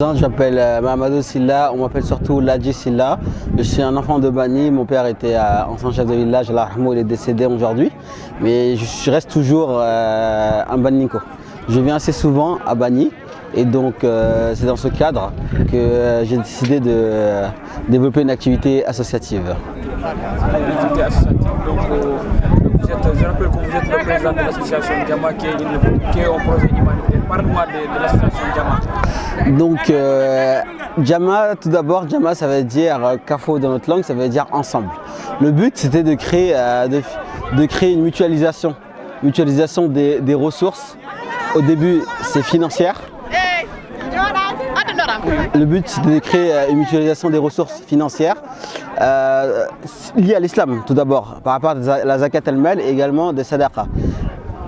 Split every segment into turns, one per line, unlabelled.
Je m'appelle Mahamadou Silla, on m'appelle surtout Ladji Silla. Je suis un enfant de Bani, mon père était ancien chef de village, Allah yarhamou, il est décédé aujourd'hui. Mais je reste toujours un Baninko. Je viens assez souvent à Bani et donc c'est dans ce cadre que j'ai décidé de développer une activité associative.
Activité associative, donc je rappelle que vous êtes le président de l'association Jama qui est un projet humanitaire. Parle-moi de l'association Jama.
Donc Jama, tout d'abord, Jama ça veut dire Kafo dans notre langue, ça veut dire ensemble. Le but c'était de créer une mutualisation des ressources. Au début c'est financière. Le but c'était de créer une mutualisation des ressources financières liées à l'islam tout d'abord, par rapport à la zakat al-mal et également des sadaqas.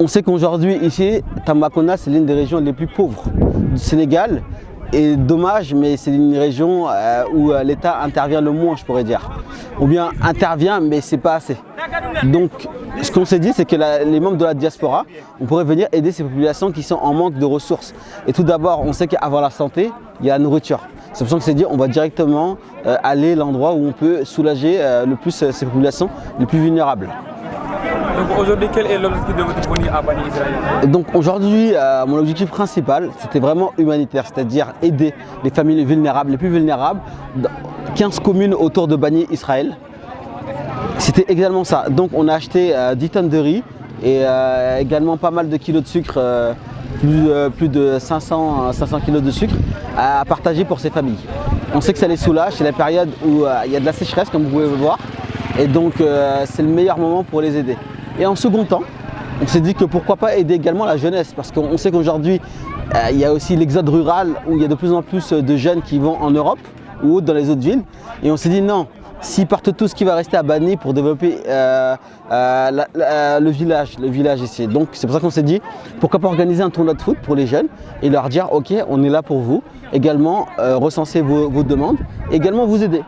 On sait qu'aujourd'hui ici, Tambacounda c'est l'une des régions les plus pauvres du Sénégal. Et dommage, mais c'est une région où l'État intervient le moins, je pourrais dire. Ou bien intervient, mais c'est pas assez. Donc, ce qu'on s'est dit, c'est que les membres de la diaspora, on pourrait venir aider ces populations qui sont en manque de ressources. Et tout d'abord, on sait qu'avant la santé, il y a la nourriture. C'est pour ça qu'on s'est dit, on va directement aller à l'endroit où on peut soulager le plus ces populations les plus vulnérables.
Donc aujourd'hui, quel est l'objectif de votre venue à Bani Israël?
Donc aujourd'hui, mon objectif principal, c'était vraiment humanitaire, c'est-à-dire aider les familles vulnérables, les plus vulnérables, dans 15 communes autour de Bani Israël. C'était également ça. Donc on a acheté 10 tonnes de riz et également pas mal de kilos de sucre, plus de 500 kilos de sucre à partager pour ces familles. On sait que ça les soulage, c'est la période où il y a de la sécheresse comme vous pouvez le voir. Et donc c'est le meilleur moment pour les aider. Et en second temps, on s'est dit que pourquoi pas aider également la jeunesse, parce qu'on sait qu'aujourd'hui il y a aussi l'exode rural où il y a de plus en plus de jeunes qui vont en Europe ou dans les autres villes. Et on s'est dit non, s'ils partent tous, qui va rester à Bani pour développer le village ici. Donc c'est pour ça qu'on s'est dit pourquoi pas organiser un tournoi de foot pour les jeunes et leur dire ok, on est là pour vous, également recenser vos demandes, également vous aider.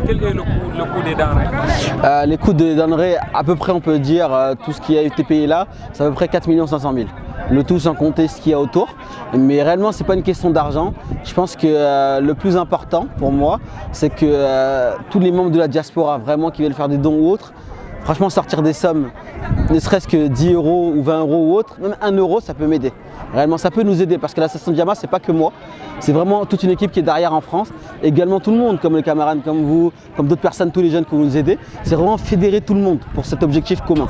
Quel est le coût des denrées?
Les coûts des denrées, à peu près on peut dire, tout ce qui a été payé là, c'est à peu près 4 500 000. Le tout sans compter ce qu'il y a autour. Mais réellement, ce n'est pas une question d'argent. Je pense que le plus important pour moi, c'est que tous les membres de la diaspora, vraiment qui veulent faire des dons ou autres, franchement sortir des sommes, ne serait-ce que 10 euros ou 20 euros ou autre, même 1 euro, ça peut m'aider. Réellement, ça peut nous aider parce que l'association Jama, c'est pas que moi. C'est vraiment toute une équipe qui est derrière en France. Et également tout le monde, comme les camarades, comme vous, comme d'autres personnes, tous les jeunes que vous nous aidez. C'est vraiment fédérer tout le monde pour cet objectif commun.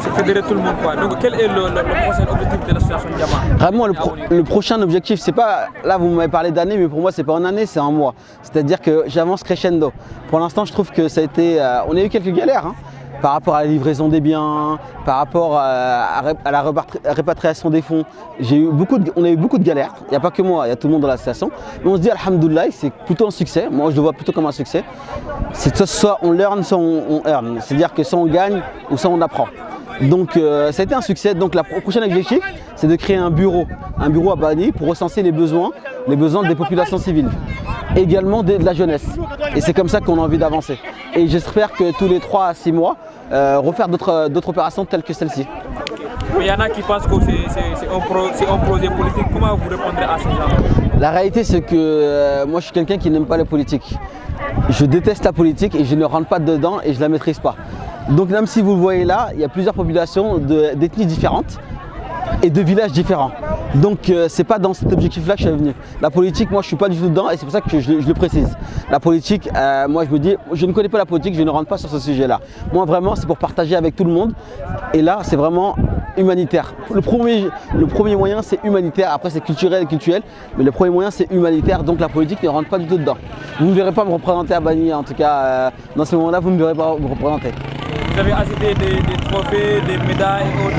C'est fédérer tout le monde quoi. Donc quel est le prochain objectif de l'association Jama?
Vraiment le prochain objectif, c'est pas, là vous m'avez parlé d'année, mais pour moi c'est pas en année, c'est en mois. C'est-à-dire que j'avance crescendo. Pour l'instant je trouve que ça a été, on a eu quelques galères hein, par rapport à la livraison des biens, par rapport à la répatriation des fonds. On a eu beaucoup de galères, il n'y a pas que moi, il y a tout le monde dans l'association. Mais on se dit alhamdoulilah, c'est plutôt un succès, moi je le vois plutôt comme un succès. C'est que soit on learn, soit on earn, c'est-à-dire que soit on gagne ou soit on apprend. Donc ça a été un succès, donc le prochain objectif c'est de créer un bureau à Bani pour recenser les besoins des populations civiles, également de la jeunesse. Et c'est comme ça qu'on a envie d'avancer. Et j'espère que tous les 3 à 6 mois, refaire d'autres opérations telles que celle-ci.
Mais il y en a qui pensent que c'est un projet politique, comment vous répondrez à ces gens?
La réalité c'est que moi je suis quelqu'un qui n'aime pas la politique. Je déteste la politique et je ne rentre pas dedans et je ne la maîtrise pas. Donc même si vous le voyez là, il y a plusieurs populations d'ethnies différentes et de villages différents. Donc c'est pas dans cet objectif là que je suis venu. La politique, moi je suis pas du tout dedans et c'est pour ça que je le précise. La politique, moi je me dis, je ne connais pas la politique, je ne rentre pas sur ce sujet là. Moi vraiment c'est pour partager avec tout le monde et là c'est vraiment humanitaire. Le premier moyen c'est humanitaire, après c'est culturel et culturel, mais le premier moyen c'est humanitaire, donc la politique ne rentre pas du tout dedans. Vous ne verrez pas me représenter à Bani, en tout cas dans ce moment là vous ne verrez pas me représenter.
Vous avez ajouté des trophées, des médailles et autres.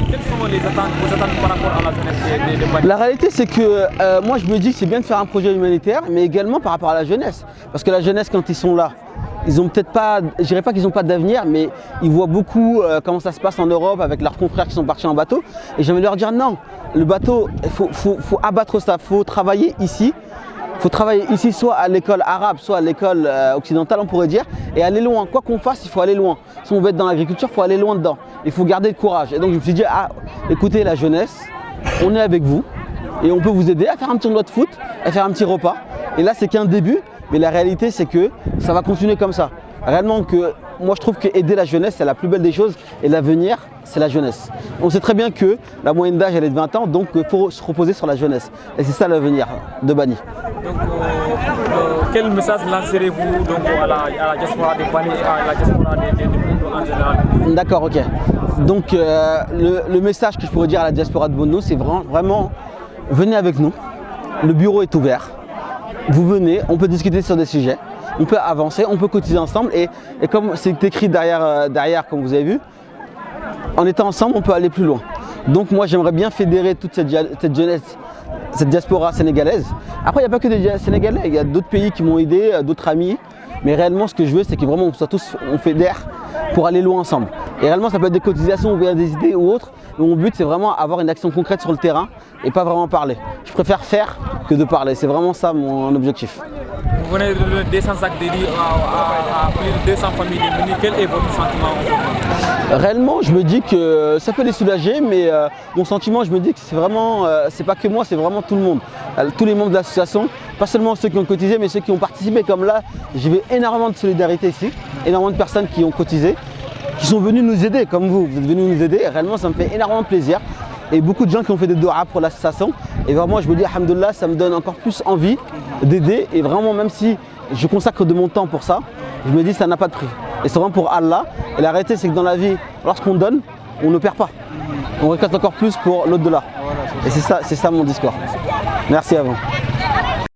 Quelles sont les attentes, vos attentes par rapport à la jeunesse de Bani?
La réalité c'est que moi je me dis que c'est bien de faire un projet humanitaire, mais également par rapport à la jeunesse. Parce que la jeunesse quand ils sont là, ils ont peut-être pas, je dirais pas qu'ils n'ont pas d'avenir, mais ils voient beaucoup comment ça se passe en Europe avec leurs confrères qui sont partis en bateau. Et j'aimerais leur dire non, le bateau, il faut abattre ça, il faut travailler ici. Il faut travailler ici, soit à l'école arabe, soit à l'école occidentale, on pourrait dire, et aller loin. Quoi qu'on fasse, il faut aller loin. Si on veut être dans l'agriculture, il faut aller loin dedans. Il faut garder le courage. Et donc je me suis dit, ah, écoutez la jeunesse, on est avec vous et on peut vous aider à faire un petit tournoi de foot, à faire un petit repas. Et là, c'est qu'un début, mais la réalité, c'est que ça va continuer comme ça. Réellement, moi, je trouve qu'aider la jeunesse, c'est la plus belle des choses et l'avenir, c'est la jeunesse. On sait très bien que la moyenne d'âge, elle est de 20 ans, donc il faut se reposer sur la jeunesse. Et c'est ça l'avenir de Bani.
Donc, quel message lancerez-vous donc, à la diaspora de Bani et à la diaspora de Bondo en général?
D'accord, ok. Donc, le message que je pourrais dire à la diaspora de Bondo, c'est vraiment, venez avec nous. Le bureau est ouvert. Vous venez, on peut discuter sur des sujets. On peut avancer, on peut cotiser ensemble et comme c'est écrit derrière, comme vous avez vu, en étant ensemble, on peut aller plus loin. Donc moi, j'aimerais bien fédérer toute cette jeunesse, cette diaspora sénégalaise. Après, il n'y a pas que des Sénégalais, il y a d'autres pays qui m'ont aidé, d'autres amis. Mais réellement, ce que je veux, c'est que vraiment on fédère pour aller loin ensemble. Et réellement, ça peut être des cotisations ou bien des idées ou autres. Mais mon but, c'est vraiment avoir une action concrète sur le terrain et pas vraiment parler. Je préfère faire que de parler. C'est vraiment ça mon objectif.
Vous venez de 200 sacs de riz à plus de 200 familles démunies. Quel est votre sentiment aujourd'hui?
Réellement, je me dis que ça peut les soulager, mais mon sentiment, je me dis que c'est vraiment, c'est pas que moi, c'est vraiment tout le monde. Tous les membres de l'association, pas seulement ceux qui ont cotisé, mais ceux qui ont participé. Comme là, j'ai vu énormément de solidarité ici, énormément de personnes qui ont cotisé, qui sont venues nous aider, comme vous êtes venus nous aider. Et réellement, ça me fait énormément de plaisir. Et beaucoup de gens qui ont fait des doigts pour l'association. Et vraiment, je me dis, alhamdoulilah, ça me donne encore plus envie d'aider. Et vraiment, même si je consacre de mon temps pour ça, je me dis, ça n'a pas de prix. Et c'est vraiment pour Allah. Et la réalité, c'est que dans la vie, lorsqu'on donne, on ne perd pas. On récolte encore plus pour l'au-delà. Et c'est ça mon discours. Merci à vous.